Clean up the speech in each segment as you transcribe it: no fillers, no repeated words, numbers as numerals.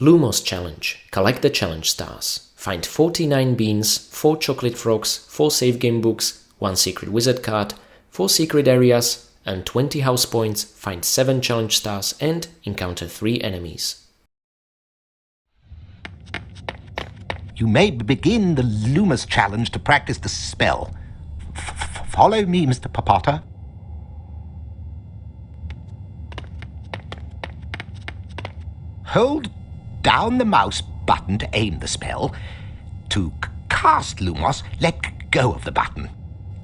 Lumos challenge. Collect the challenge stars. Find 49 beans, 4 chocolate frogs, 4 save game books, 1 secret wizard card, 4 secret areas, and 20 house points, find 7 challenge stars, and encounter 3 enemies. You may begin the Lumos challenge to practice the spell. Follow me, Mr. Potter. Hold down the mouse button to aim the spell. To cast Lumos, let go of the button.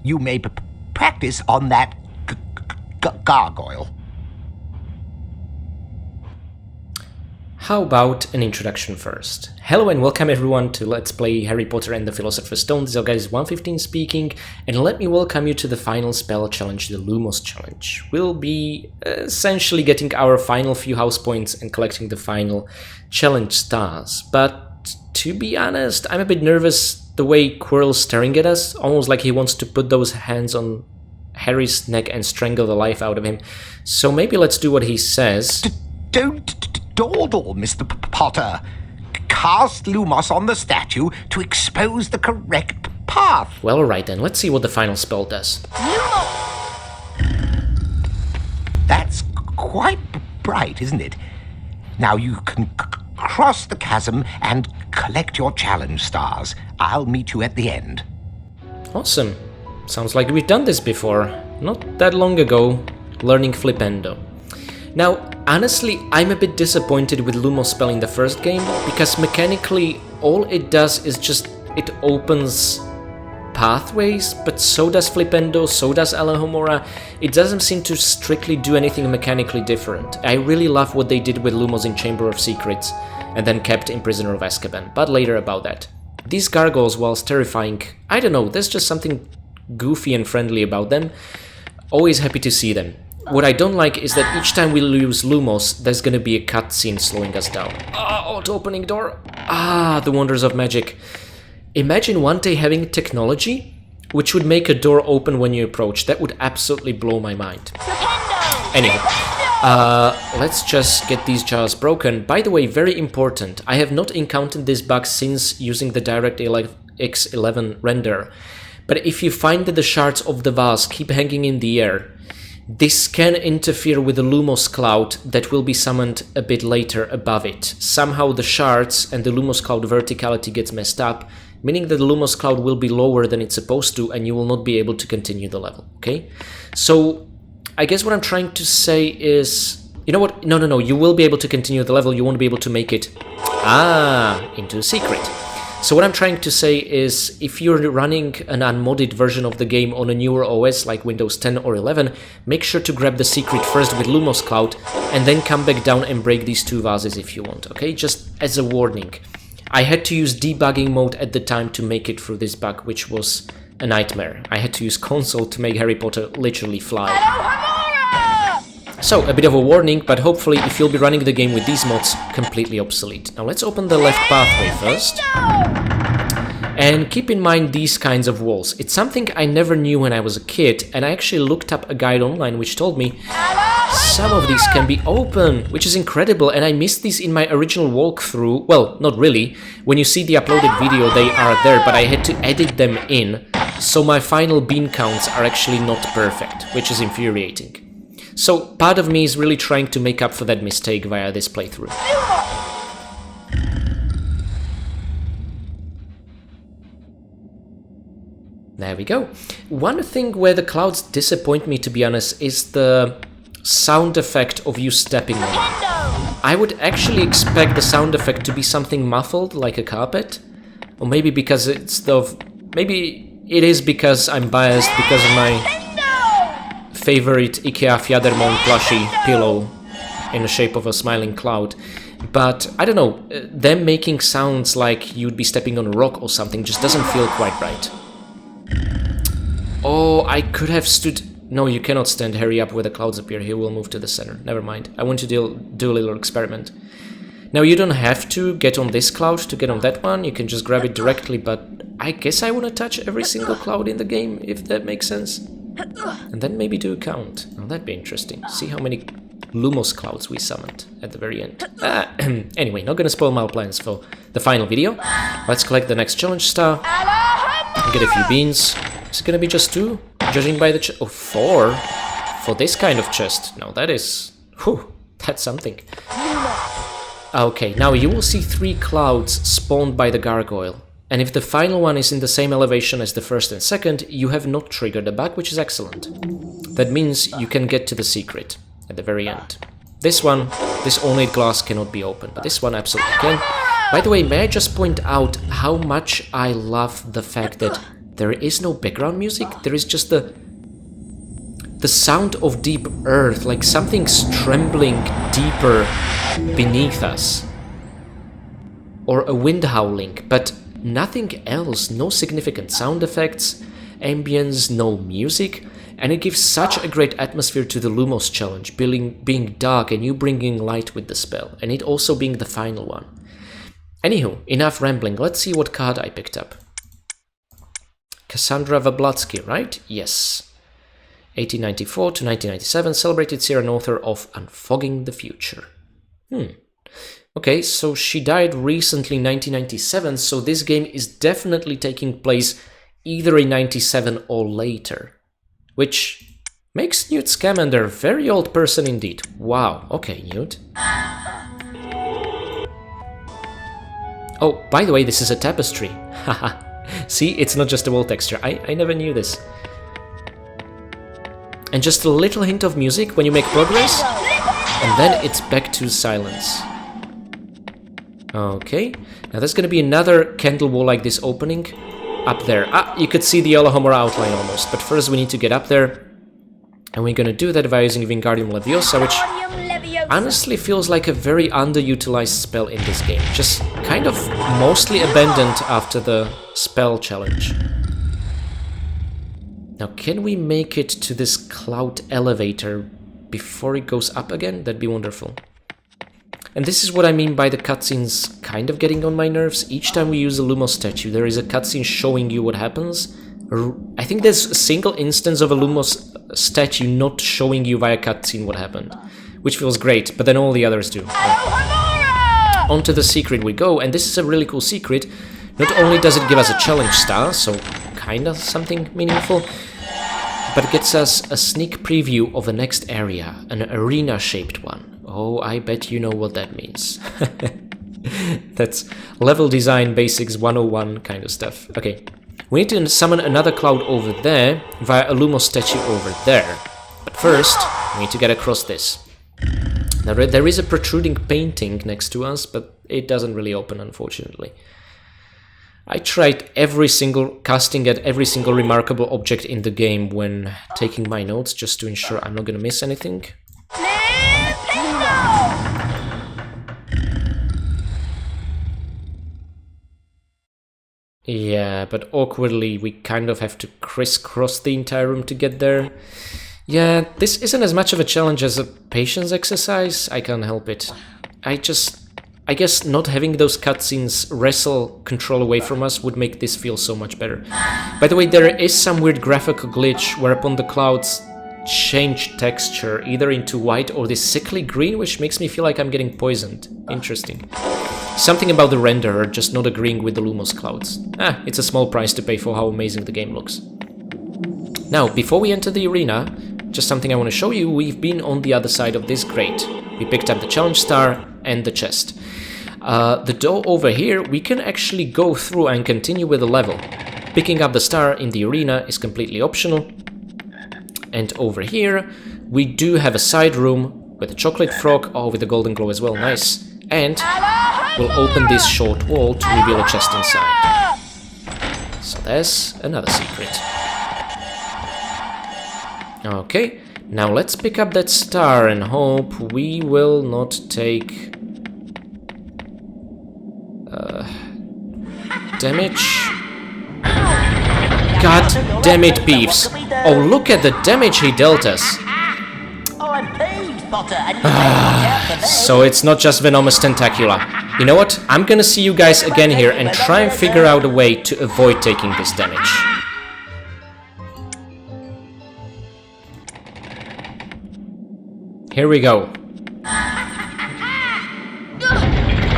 You may practice on that gargoyle. How about an introduction first? Hello and welcome everyone to Let's Play Harry Potter and the Philosopher's Stone. This is guys 115 speaking, and let me welcome you to the final spell challenge, the Lumos challenge. We'll be essentially getting our final few house points and collecting the final challenge stars. But to be honest, I'm a bit nervous the way Quirrell's staring at us, almost like he wants to put those hands on Harry's neck and strangle the life out of him. So maybe let's do what he says. Don't dawdle, Mr. Potter. Cast Lumos on the statue to expose the correct path. Well, alright then, let's see what the final spell does. That's quite bright, isn't it? Now you can cross the chasm and collect your challenge stars. I'll meet you at the end. Awesome. Sounds like we've done this before. Not that long ago, learning Flipendo. Now, honestly, I'm a bit disappointed with Lumos spell in the first game, because mechanically all it does is just, it opens pathways, but so does Flipendo, so does Alohomora. It doesn't seem to strictly do anything mechanically different. I really love what they did with Lumos in Chamber of Secrets, and then kept in Prisoner of Azkaban, but later about that. These gargoyles, whilst terrifying, I don't know, there's just something goofy and friendly about them. Always happy to see them. What I don't like is that each time we use Lumos, there's gonna be a cutscene slowing us down. Auto-opening door. The wonders of magic. Imagine one day having technology which would make a door open when you approach. That would absolutely blow my mind. Anyway, let's just get these jars broken. By the way, very important, I have not encountered this bug since using the DirectX 11 render. But if you find that the shards of the vase keep hanging in the air, this can interfere with the Lumos cloud that will be summoned a bit later above it. Somehow the shards and the Lumos cloud verticality gets messed up, meaning that the Lumos cloud will be lower than it's supposed to and you will not be able to continue the level, okay? So, I guess what I'm trying to say is... You know what? No, you will be able to continue the level, you won't be able to make it... into a secret. So what I'm trying to say is, if you're running an unmodded version of the game on a newer OS like Windows 10 or 11, make sure to grab the secret first with Lumos Cloud, and then come back down and break these 2 vases if you want, okay? Just as a warning. I had to use debugging mode at the time to make it through this bug, which was a nightmare. I had to use console to make Harry Potter literally fly. So, a bit of a warning, but hopefully if you'll be running the game with these mods, completely obsolete. Now let's open the left pathway first. And keep in mind these kinds of walls. It's something I never knew when I was a kid, and I actually looked up a guide online which told me some of these can be open, which is incredible, and I missed these in my original walkthrough. Well, not really. When you see the uploaded video, they are there, but I had to edit them in, so my final bean counts are actually not perfect, which is infuriating. So, part of me is really trying to make up for that mistake via this playthrough. There we go. One thing where the clouds disappoint me, to be honest, is the sound effect of you stepping on them. I would actually expect the sound effect to be something muffled, like a carpet. Or maybe because it's the... Maybe it is because I'm biased because of my favorite IKEA Fjädermån plushie pillow in the shape of a smiling cloud. But, I don't know, them making sounds like you'd be stepping on a rock or something just doesn't feel quite right. Oh, I could have stood... No, you cannot stand Harry up where the clouds appear. He will move to the center. Never mind. I want to do a little experiment. Now, you don't have to get on this cloud to get on that one. You can just grab it directly, but I guess I want to touch every single cloud in the game, if that makes sense. And then maybe do a count. Now, that'd be interesting. See how many Lumos clouds we summoned at the very end. Anyway, not gonna spoil my plans for the final video. Let's collect the next challenge star. And get a few beans. Is it gonna be just 2? Judging by the oh, 4? For this kind of chest. No, that is... Whew, that's something. Okay, now you will see 3 clouds spawned by the gargoyle. And if the final one is in the same elevation as the first and second, you have not triggered a bug, which is excellent. That means you can get to the secret at the very end. This one, this ornate glass cannot be opened, but this one absolutely can. By the way, may I just point out how much I love the fact that there is no background music, there is just the sound of deep earth, like something's trembling deeper beneath us. Or a wind howling, but nothing else, no significant sound effects, ambience, no music, and it gives such a great atmosphere to the Lumos challenge, being dark and you bringing light with the spell, and it also being the final one. Anywho, enough rambling, let's see what card I picked up. Cassandra Wablatsky, right? Yes. 1894 to 1997, celebrated Syrian author of Unfogging the Future. Okay, so she died recently in 1997, so this game is definitely taking place either in 97 or later. Which makes Newt Scamander a very old person indeed. Wow, okay, Newt. Oh, by the way, this is a tapestry. Haha. See, it's not just a wall texture. I never knew this. And just a little hint of music when you make progress, and then it's back to silence. Okay, now there's gonna be another candle wall like this opening up there. Ah, you could see the Allahomora outline almost, but first we need to get up there, and we're gonna do that by using Wingardium Leviosa, which honestly feels like a very underutilized spell in this game, just kind of mostly abandoned after the spell challenge. Now, can we make it to this cloud elevator before it goes up again? That'd be wonderful. And this is what I mean by the cutscenes kind of getting on my nerves. Each time we use a Lumos statue, there is a cutscene showing you what happens. I think there's a single instance of a Lumos statue not showing you via cutscene what happened, which feels great, but then all the others do. Onto the secret we go, and this is a really cool secret. Not only does it give us a challenge star, so kinda something meaningful, but it gets us a sneak preview of the next area, an arena-shaped one. Oh, I bet you know what that means. That's level design basics 101 kind of stuff. Okay, we need to summon another cloud over there via a Lumos statue over there. But first, we need to get across this. Now, there is a protruding painting next to us, but it doesn't really open, unfortunately. I tried casting at every single remarkable object in the game when taking my notes, just to ensure I'm not gonna miss anything. Yeah, but awkwardly we kind of have to crisscross the entire room to get there. Yeah, this isn't as much of a challenge as a patience exercise, I can't help it. I guess not having those cutscenes wrestle control away from us would make this feel so much better. By the way, there is some weird graphical glitch whereupon the clouds change texture either into white or this sickly green, which makes me feel like I'm getting poisoned. Interesting. Something about the renderer just not agreeing with the Lumos clouds. Ah, it's a small price to pay for how amazing the game looks. Now, before we enter the arena, just something I want to show you, we've been on the other side of this grate. We picked up the challenge star and the chest. The door over here, we can actually go through and continue with the level. Picking up the star in the arena is completely optional. And over here, we do have a side room with a chocolate frog, oh, with a golden glow as well, nice. And we'll open this short wall to reveal a chest inside. So there's another secret. Okay, now let's pick up that star and hope we will not take damage. God damn it, Beefs. Oh, look at the damage he dealt us. So it's not just Venomous Tentacula. You know what? I'm gonna see you guys again here and try and figure out a way to avoid taking this damage. Here we go.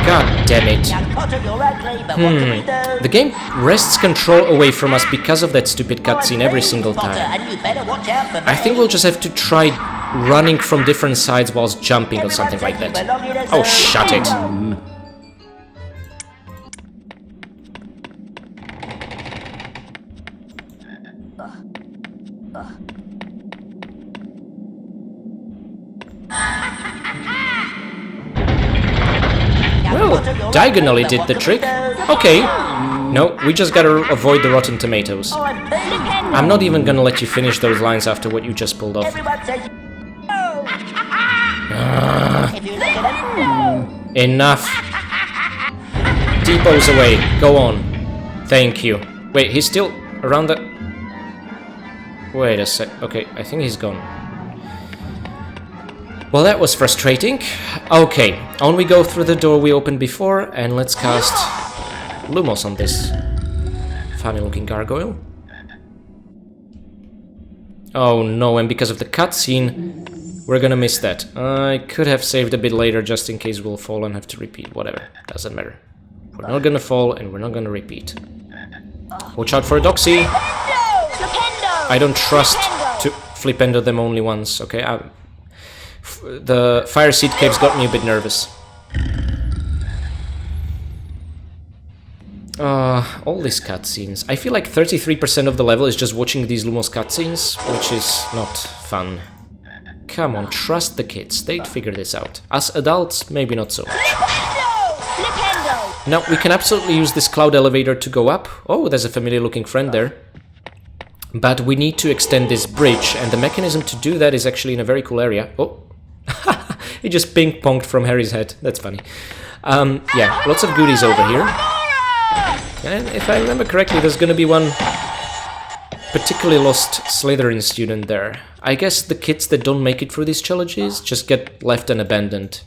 God damn it. The game wrests control away from us because of that stupid cutscene every single time. I think we'll just have to try running from different sides whilst jumping or something like that. Oh, shut it. Well, diagonally did the trick. Okay. No, we just gotta avoid the rotten tomatoes. I'm not even gonna let you finish those lines after what you just pulled off. Enough. T-pose away. Go on. Thank you. Wait, he's still around the... Wait a sec. Okay, I think he's gone. Well, that was frustrating. Okay, on we go through the door we opened before, and let's cast Lumos on this funny-looking gargoyle. Oh no, and because of the cutscene, we're gonna miss that. I could have saved a bit later just in case we'll fall and have to repeat. Whatever, doesn't matter. We're not gonna fall, and we're not gonna repeat. Watch out for a doxy! I don't trust to flipendo them only once, okay? The fire seed caves got me a bit nervous. All these cutscenes. I feel like 33% of the level is just watching these Lumos cutscenes, which is not fun. Come on, trust the kids. They'd figure this out. Us adults, maybe not so much. Now, we can absolutely use this cloud elevator to go up. Oh, there's a familiar looking friend there. But we need to extend this bridge, and the mechanism to do that is actually in a very cool area. Oh. He just ping-ponged from Harry's head. That's funny. Yeah, lots of goodies over here. And if I remember correctly, there's gonna be one particularly lost Slytherin student there. I guess the kids that don't make it through these challenges just get left and abandoned.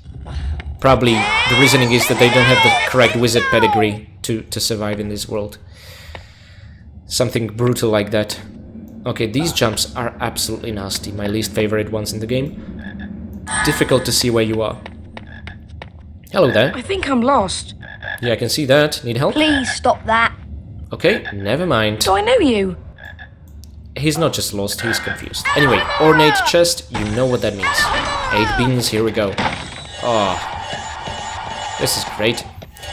Probably the reasoning is that they don't have the correct wizard pedigree to survive in this world. Something brutal like that. Okay, these jumps are absolutely nasty. My least favorite ones in the game. Difficult to see where you are. Hello there. I think I'm lost. Yeah, I can see that. Need help? Please stop that. Okay, never mind. Do I know you? He's not just lost, he's confused. Anyway, ornate chest, you know what that means. 8 beans, here we go. Oh, this is great.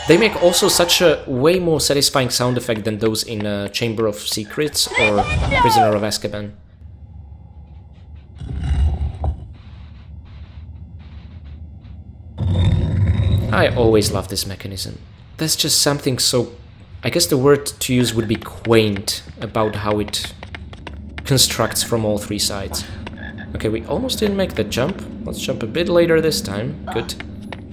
They make also such a way more satisfying sound effect than those in Chamber of Secrets or Prisoner of Azkaban. I always love this mechanism. There's just something so... I guess the word to use would be quaint about how it constructs from all 3 sides. Okay, we almost didn't make that jump. Let's jump a bit later this time. Good.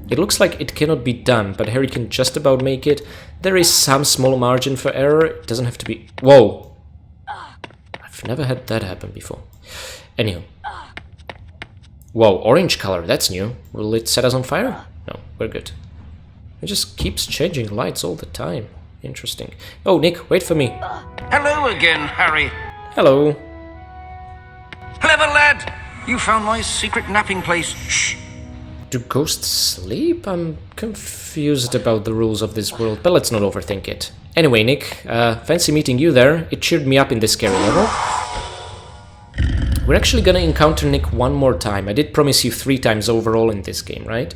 It looks like it cannot be done, but Harry can just about make it. There is some small margin for error. It doesn't have to be... Whoa! I've never had that happen before. Anyhow. Whoa, orange color, that's new. Will it set us on fire? No, we're good. It just keeps changing lights all the time. Interesting. Oh, Nick, wait for me. Hello again, Harry. Hello. Clever lad! You found my secret napping place. Shh! Do ghosts sleep? I'm confused about the rules of this world, but let's not overthink it. Anyway, Nick, fancy meeting you there. It cheered me up in this scary level. We're actually gonna encounter Nick one more time. I did promise you 3 times overall in this game, right?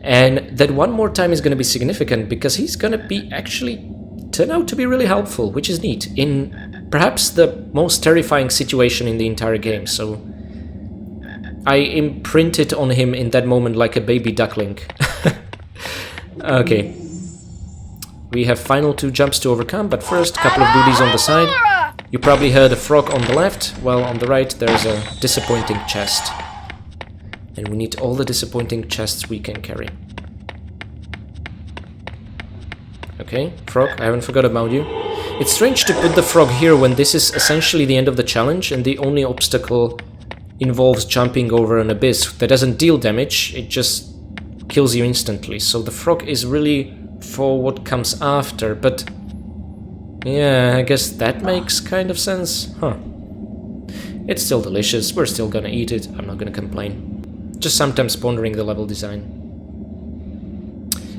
And that one more time is gonna be significant because he's gonna be actually turn out to be really helpful, which is neat, in perhaps the most terrifying situation in the entire game, so I imprinted on him in that moment like a baby duckling. Okay. We have final 2 jumps to overcome, but first, couple of goodies on the side. You probably heard a frog on the left, well, on the right there's a disappointing chest. And we need all the disappointing chests we can carry. Okay, frog, I haven't forgot about you. It's strange to put the frog here when this is essentially the end of the challenge and the only obstacle involves jumping over an abyss that doesn't deal damage, it just kills you instantly. So the frog is really for what comes after, but yeah, I guess that makes kind of sense, huh? It's still delicious, we're still gonna eat it, I'm not gonna complain. Just sometimes pondering the level design.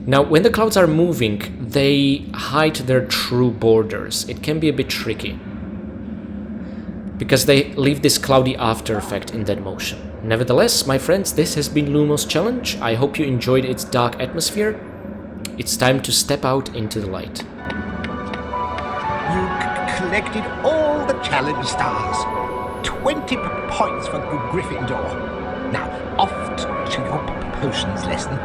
Now, when the clouds are moving, they hide their true borders. It can be a bit tricky, because they leave this cloudy after effect in dead motion. Nevertheless, my friends, this has been Lumos Challenge. I hope you enjoyed its dark atmosphere. It's time to step out into the light. You collected all the challenge stars. 20 points for Gryffindor. Now, off to your potions lesson.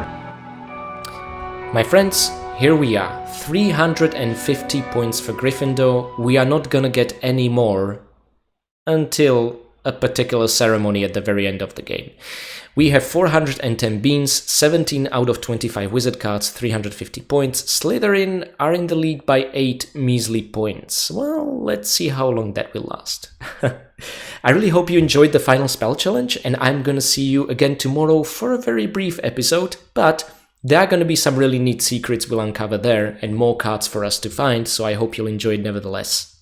My friends, here we are. 350 points for Gryffindor. We are not gonna get any more until a particular ceremony at the very end of the game. We have 410 beans, 17 out of 25 wizard cards, 350 points. Slytherin are in the lead by 8 measly points. Well, let's see how long that will last. I really hope you enjoyed the final spell challenge, and I'm gonna see you again tomorrow for a very brief episode, but there are gonna be some really neat secrets we'll uncover there and more cards for us to find, so I hope you'll enjoy it nevertheless.